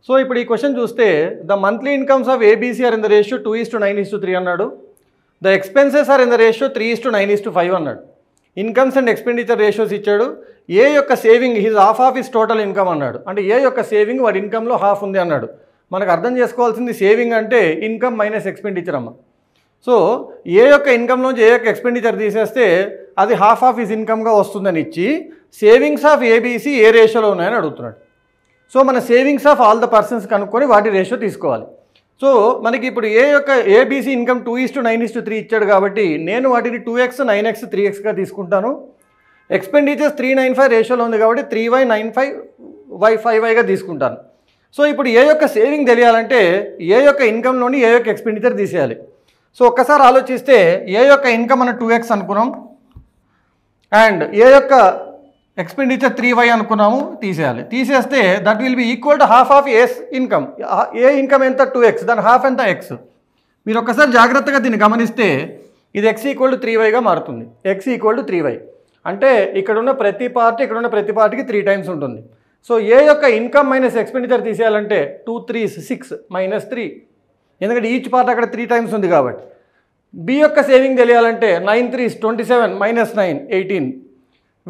So ఇప్పుడు ఈ question చూస్తే the monthly incomes of ABC are in the ratio 2:9:3 అన్నాడు. The expenses are in the ratio 3:9:5 అన్నాడు. Incomes and expenditure ratios ఇచ్చాడు. A యొక్క saving his half of his total income అన్నాడు. అంటే ఏ యొక్క సేవింగ్ వాడి ఇన్కంలో హాఫ్ ఉంది అన్నాడు. మనకు అర్థం చేసుకోవాల్సింది సేవింగ్ అంటే ఇన్కమ్ మైనస్ ఎక్స్పెండిచర్ అమ్మ. సో ఏ యొక్క ఇన్కంలోంచి ఏ యొక్క ఎక్స్పెండిచర్ తీసేస్తే అది హాఫ్ ఆఫ్ హిస్ ఇన్కమ్గా వస్తుందని ఇచ్చి సేవింగ్స్ ఆఫ్ ఏబీసీ ఏ రేషియోలో ఉన్నాయని అడుగుతున్నాడు. సో మన savings of all the persons కనుక్కొని వాటి రేషియో తీసుకోవాలి. సో మనకి ఇప్పుడు ఏ యొక్క ఏబీసీ ఇన్కమ్ 2:9:3 ఇచ్చాడు కాబట్టి నేను వాటిని 2x 9x 3xగా తీసుకుంటాను. ఎక్స్పెండిచర్స్ 395 రేషియోలో ఉంది కాబట్టి 3y 95 y 5yగా తీసుకుంటాను. సో ఇప్పుడు ఏ యొక్క సేవింగ్ తెలియాలంటే ఏ యొక్క ఇన్కంలోని ఏ యొక్క ఎక్స్పెండిచర్ తీసేయాలి. సో ఒక్కసారి ఆలోచిస్తే ఏ యొక్క ఇన్కమ్ మనం 2x అనుకున్నాం అండ్ ఏ యొక్క ఎక్స్పెండిచర్ 3y అనుకున్నాము తీసేయాలి. తీసేస్తే that will be equal to half of A's income. A income ఎంత 2x, దాని హాఫ్ ఎంత x. మీరు ఒక్కసారి జాగ్రత్తగా దీన్ని గమనిస్తే ఇది x = 3yగా మారుతుంది. x = 3y అంటే ఇక్కడున్న ప్రతి పార్టీ ఇక్కడున్న ప్రతి పార్టీకి 3 టైమ్స్ ఉంటుంది. సో ఏ యొక్క ఇన్కమ్ మైనస్ ఎక్స్పెండిచర్ తీసేయాలంటే 2 3s 6 -3, ఎందుకంటే ఈచ్ పార్ట్ అక్కడ 3 టైమ్స్ ఉంది కాబట్టి. బి యొక్క సేవింగ్ తెలియాలంటే 9 3s 27 -9 18.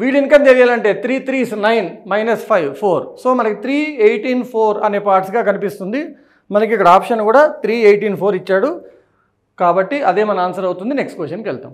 వీడి ఇన్కమ్ తెలియాలంటే 3 3s 9 -5 4. సో మనకి 3 18 4 అనే పార్ట్స్గా కనిపిస్తుంది. మనకి ఇక్కడ ఆప్షన్ కూడా 3 18 4 ఇచ్చాడు కాబట్టి అదే మన ఆన్సర్ అవుతుంది. నెక్స్ట్ క్వశ్చన్కి వెళ్తాం.